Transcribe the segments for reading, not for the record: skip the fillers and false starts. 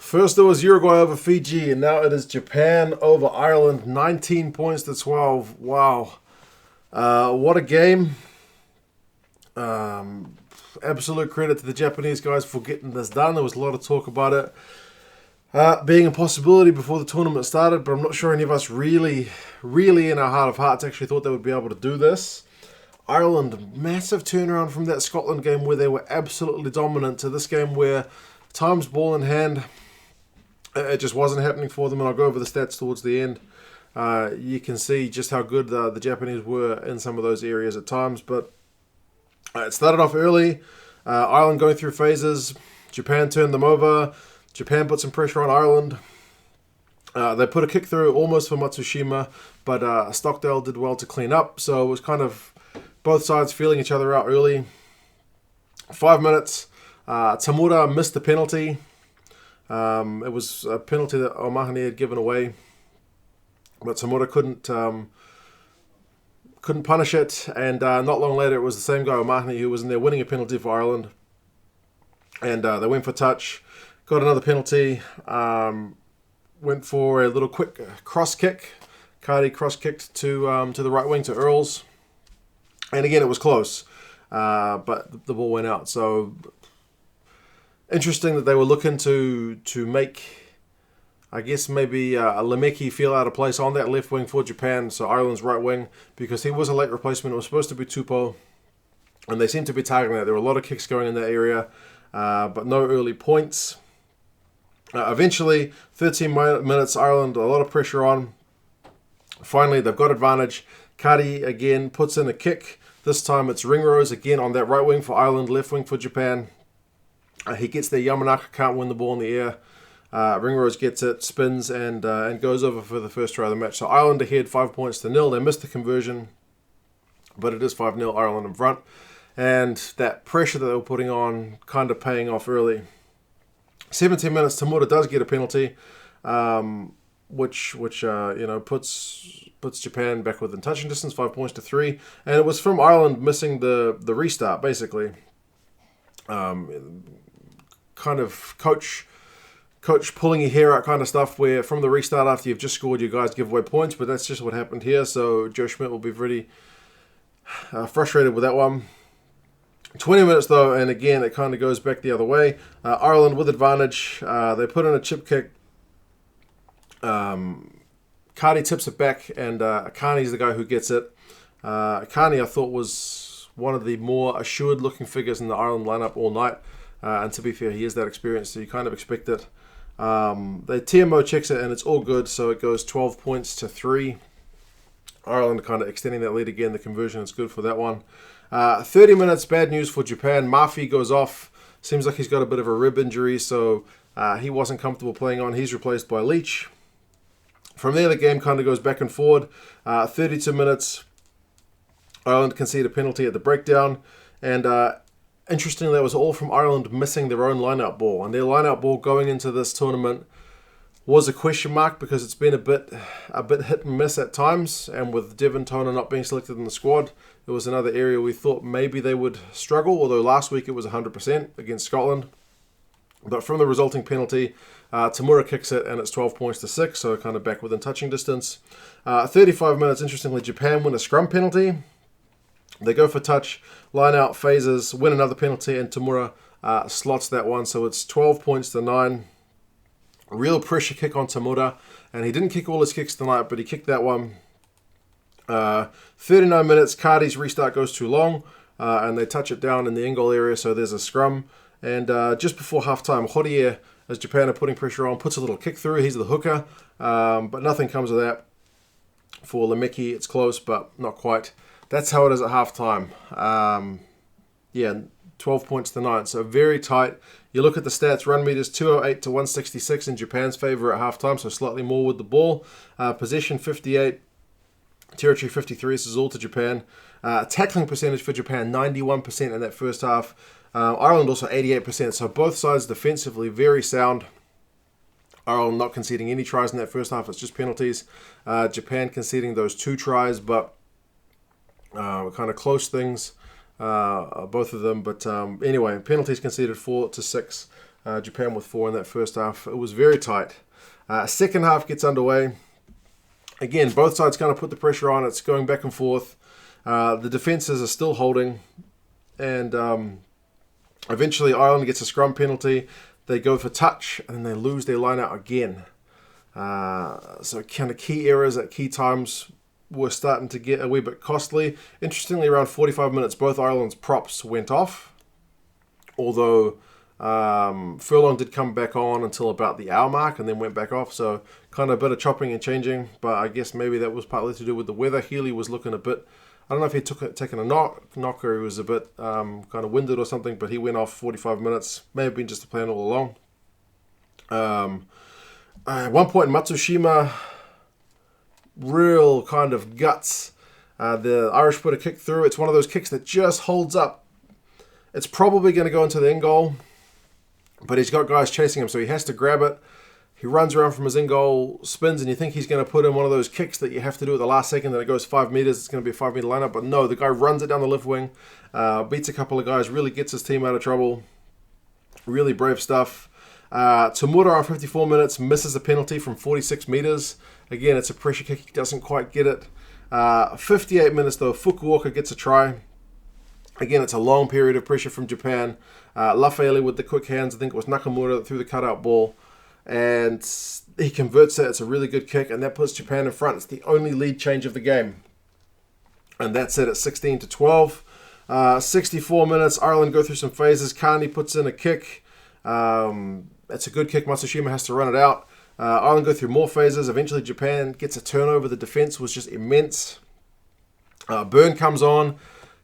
First it was Uruguay over Fiji, and now it is Japan over Ireland, 19 points to 12. Wow. What a game. Absolute credit to the Japanese guys for getting this done. There was a lot of talk about it being a possibility before the tournament started, but I'm not sure any of us really in our heart of hearts actually thought they would be able to do this. Ireland, massive turnaround from that Scotland game where they were absolutely dominant to this game where times ball in hand, it just wasn't happening for them, and I'll go over the stats towards the end. You can see just how good the Japanese were in some of those areas at times, but it started off early. Ireland going through phases. Japan turned them over. Japan put some pressure on Ireland. They put a kick through almost for Matsushima, but Stockdale did well to clean up, so it was kind of both sides feeling each other out early. 5 minutes. Tamura missed the penalty. It was a penalty that O'Mahony had given away, but Tamura couldn't punish it, and not long later it was the same guy, O'Mahony, who was in there winning a penalty for Ireland, and they went for touch, got another penalty, went for a little quick cross kick. Cardi cross kicked to the right wing to Earls, and again it was close, but the ball went out. So interesting that they were looking to make, I guess, maybe Lemeki feel out of place on that left wing for Japan, so Ireland's right wing, because he was a late replacement. It was supposed to be Tupou, and they seemed to be targeting that. There were a lot of kicks going in that area, but no early points. Eventually, 13 minutes, Ireland, a lot of pressure on. Finally, they've got advantage. Kari again puts in a kick. This time it's Ringrose again on that right wing for Ireland, left wing for Japan. He gets there. Yamanaka can't win the ball in the air. Ringrose gets it, spins, and goes over for the first try of the match. So Ireland ahead 5-0. They missed the conversion, but it is 5-0, Ireland in front. And that pressure that they were putting on kind of paying off early. 17 minutes, Tamura does get a penalty, which puts Japan back within touching distance, 5 points to 3. And it was from Ireland missing the restart, basically. Kind of coach pulling your hair out kind of stuff, where from the restart after you've just scored, you guys give away points, but that's just what happened here. So Joe Schmidt will be pretty frustrated with that one. 20 minutes though, and again it kind of goes back the other way. Ireland with advantage. They put in a chip kick. Cardi tips it back, and Carney's the guy who gets it. Carney, I thought, was one of the more assured looking figures in the Ireland lineup all night. And to be fair, he is that experienced, so you kind of expect it. The TMO checks it, and it's all good, so it goes 12 points to 3. Ireland kind of extending that lead again. The conversion is good for that one. 30 minutes, bad news for Japan. Murphy goes off. Seems like he's got a bit of a rib injury, so he wasn't comfortable playing on. He's replaced by Leach. From there, the game kind of goes back and forward. 32 minutes, Ireland concede a penalty at the breakdown, and interestingly, that was all from Ireland missing their own line-out ball. And their line-out ball going into this tournament was a question mark, because it's been a bit hit and miss at times. And with Devon Toner not being selected in the squad, it was another area we thought maybe they would struggle, although last week it was 100% against Scotland. But from the resulting penalty, Tamura kicks it, and it's 12 points to 6, so kind of back within touching distance. 35 minutes, interestingly, Japan win a scrum penalty. They go for touch, line out, phases, win another penalty, and Tamura slots that one. So it's 12 points to 9. Real pressure kick on Tamura, and he didn't kick all his kicks tonight, but he kicked that one. 39 minutes, Cardi's restart goes too long, and they touch it down in the in-goal area, so there's a scrum. And just before half-time, Horie, as Japan are putting pressure on, puts a little kick through. He's the hooker, but nothing comes of that. For Lemeki, it's close, but not quite. That's how it is at halftime. 12 points to 9. So very tight. You look at the stats, run meters 208 to 166 in Japan's favour at halftime, so slightly more with the ball. Possession 58, territory 53. This is all to Japan. Tackling percentage for Japan, 91% in that first half. Ireland also 88%. So both sides defensively very sound. Ireland not conceding any tries in that first half. It's just penalties. Japan conceding those 2 tries, but kind of close things, both of them. But anyway, penalties conceded 4 to 6 Japan with 4 in that first half. It was very tight. Second half gets underway. Again, both sides kind of put the pressure on. It's going back and forth. The defences are still holding. And eventually Ireland gets a scrum penalty. They go for touch, and then they lose their line out again. So kind of key errors at key times were starting to get a wee bit costly. Interestingly, around 45 minutes, both Ireland's props went off. Although Furlong did come back on until about the hour mark and then went back off. So kind of a bit of chopping and changing. But I guess maybe that was partly to do with the weather. Healy was looking a bit... I don't know if he'd taken a knock or he was a bit kind of winded or something, but he went off 45 minutes. May have been just a plan all along. At one point, Matsushima, real kind of guts. The Irish put a kick through. It's one of those kicks that just holds up. It's probably going to go into the end goal, but he's got guys chasing him, so he has to grab it. He runs around from his in goal, spins, and you think he's going to put in one of those kicks that you have to do at the last second, that it goes 5 meters. It's going to be a 5 meter lineup, but no, the guy runs it down the left wing, beats a couple of guys, really gets his team out of trouble. Really brave stuff. Tamura on 54 minutes misses a penalty from 46 meters. Again, it's a pressure kick. He doesn't quite get it. 58 minutes though, Fukuoka gets a try. Again, it's a long period of pressure from Japan. Lafayette with the quick hands. I think it was Nakamura that threw the cutout ball. And he converts it. It's a really good kick, and that puts Japan in front. It's the only lead change of the game. And that's it at 16-12. 64 minutes. Ireland go through some phases. Carney puts in a kick. It's a good kick. Matsushima has to run it out. Ireland go through more phases. Eventually, Japan gets a turnover. The defense was just immense. Byrne comes on.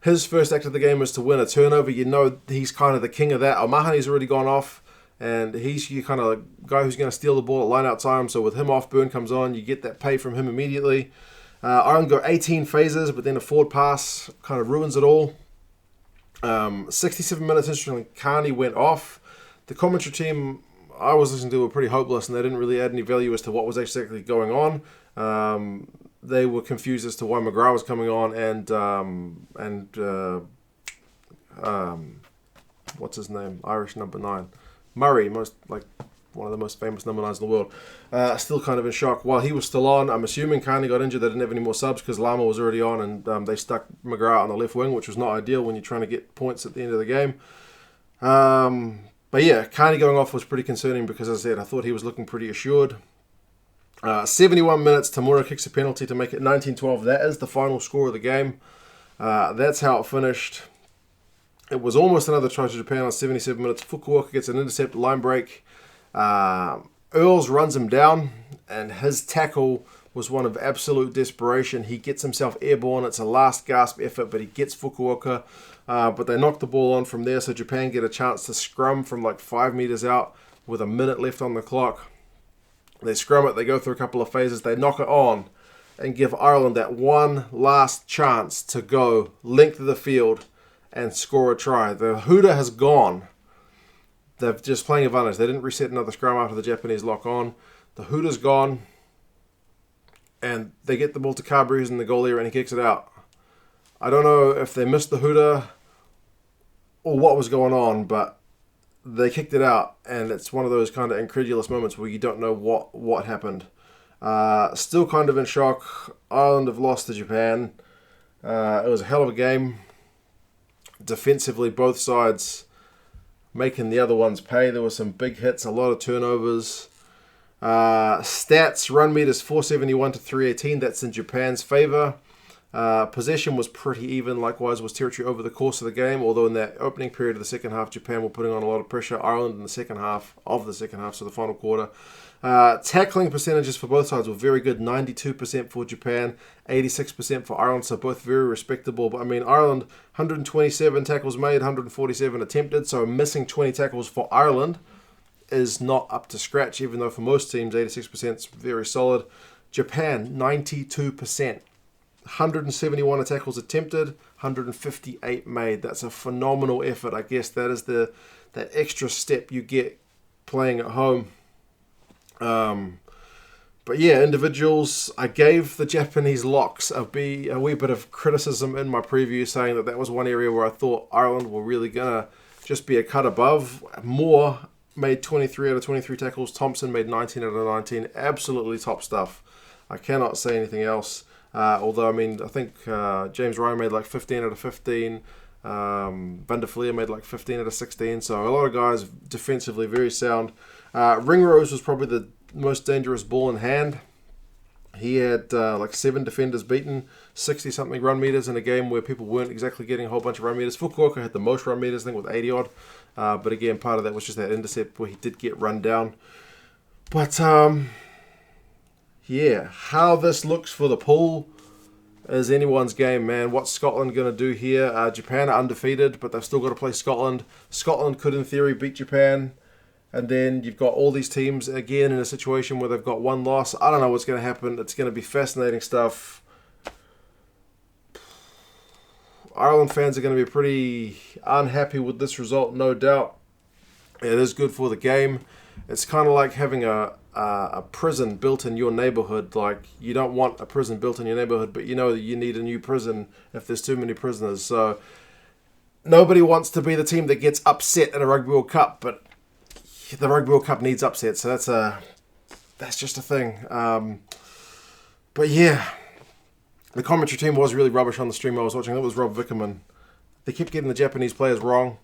His first act of the game was to win a turnover. You know he's kind of the king of that. O'Mahony's already gone off. And he's your kind of guy who's going to steal the ball at line-out time. So with him off, Byrne comes on. You get that pay from him immediately. Ireland go 18 phases, but then a forward pass kind of ruins it all. 67 minutes, interestingly, Carney went off. The commentary team I was listening to were pretty hopeless, and they didn't really add any value as to what was actually going on. They were confused as to why McGrath was coming on, and what's his name? Irish number 9. Murray, one of the most famous number 9s in the world, still kind of in shock. While he was still on, I'm assuming Carney got injured. They didn't have any more subs because Lama was already on, and they stuck McGrath on the left wing, which was not ideal when you're trying to get points at the end of the game. But yeah, Carney going off was pretty concerning because, as I said, I thought he was looking pretty assured. 71 minutes, Tamura kicks a penalty to make it 19-12. That is the final score of the game. That's how it finished. It was almost another try to Japan on 77 minutes. Fukuoka gets an intercept line break. Earls runs him down, and his tackle was one of absolute desperation. He gets himself airborne. It's a last gasp effort, but he gets Fukuoka. But they knock the ball on from there, so Japan get a chance to scrum from like 5 meters out with a minute left on the clock. They scrum it. They go through a couple of phases. They knock it on and give Ireland that one last chance to go length of the field and score a try. The hooter has gone. They're just playing advantage. They didn't reset another scrum after the Japanese lock on. The hooter's gone. And they get the ball to Carberry's in the goal area and he kicks it out. I don't know if they missed the hooter or what was going on, but they kicked it out. And it's one of those kind of incredulous moments where you don't know what happened. Still kind of in shock. Ireland have lost to Japan. It was a hell of a game. Defensively, both sides making the other ones pay. There were some big hits, a lot of turnovers. Stats, run meters 471 to 318. That's in Japan's favour. Possession was pretty even. Likewise was territory over the course of the game. Although in that opening period of the second half, Japan were putting on a lot of pressure. Ireland in the second half, so the final quarter. Tackling percentages for both sides were very good. 92% for Japan, 86% for Ireland, so both very respectable. But I mean, Ireland, 127 tackles made, 147 attempted, so missing 20 tackles for Ireland is not up to scratch, even though for most teams, 86% is very solid. Japan, 92%. 171 tackles attempted, 158 made. That's a phenomenal effort. I guess that is that extra step you get playing at home. But yeah, individuals, I gave the Japanese locks a wee bit of criticism in my preview, saying that was one area where I thought Ireland were really going to just be a cut above. More made 23 out of 23 tackles. Thompson made 19 out of 19. Absolutely top stuff. I cannot say anything else. Although, I mean, I think James Ryan made like 15 out of 15. Van der Fleer made like 15 out of 16. So a lot of guys defensively very sound. Ringrose was probably the most dangerous ball in hand. He had like 7 defenders beaten, 60-something run meters in a game where people weren't exactly getting a whole bunch of run meters. Fukuoka had the most run meters, I think, with 80-odd. But again, part of that was just that intercept where he did get run down. But, yeah, how this looks for the pool is anyone's game, man. What's Scotland going to do here? Japan are undefeated, but they've still got to play Scotland. Scotland could, in theory, beat Japan. And then you've got all these teams, again, in a situation where they've got one loss. I don't know what's going to happen. It's going to be fascinating stuff. Ireland fans are going to be pretty unhappy with this result, no doubt. It is good for the game. It's kind of like having a prison built in your neighborhood. Like, you don't want a prison built in your neighborhood, but you know that you need a new prison if there's too many prisoners. So nobody wants to be the team that gets upset in a Rugby World Cup, but the Rugby World Cup needs upset, so that's just a thing. But yeah, the commentary team was really rubbish on the stream I was watching. That was Rob Vickerman. They kept getting the Japanese players wrong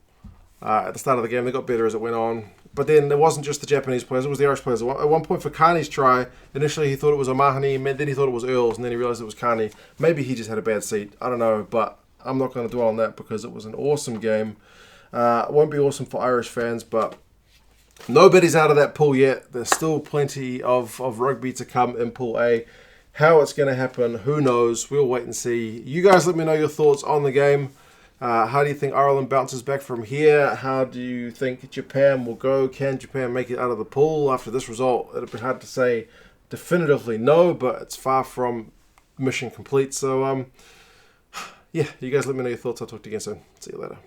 at the start of the game. They got better as it went on. But then it wasn't just the Japanese players, it was the Irish players. At one point for Carney's try, initially he thought it was O'Mahony, then he thought it was Earls, and then he realised it was Carney. Maybe he just had a bad seat. I don't know, but I'm not going to dwell on that because it was an awesome game. It won't be awesome for Irish fans, but nobody's out of that pool yet. There's still plenty of rugby to come in Pool A. How it's going to happen, who knows? We'll wait and see. You guys let me know your thoughts on the game. How do you think Ireland bounces back from here? How do you think Japan will go? Can Japan make it out of the pool after this result? It'd be hard to say definitively no, but it's far from mission complete. So, yeah, you guys let me know your thoughts. I'll talk to you again soon. See you later.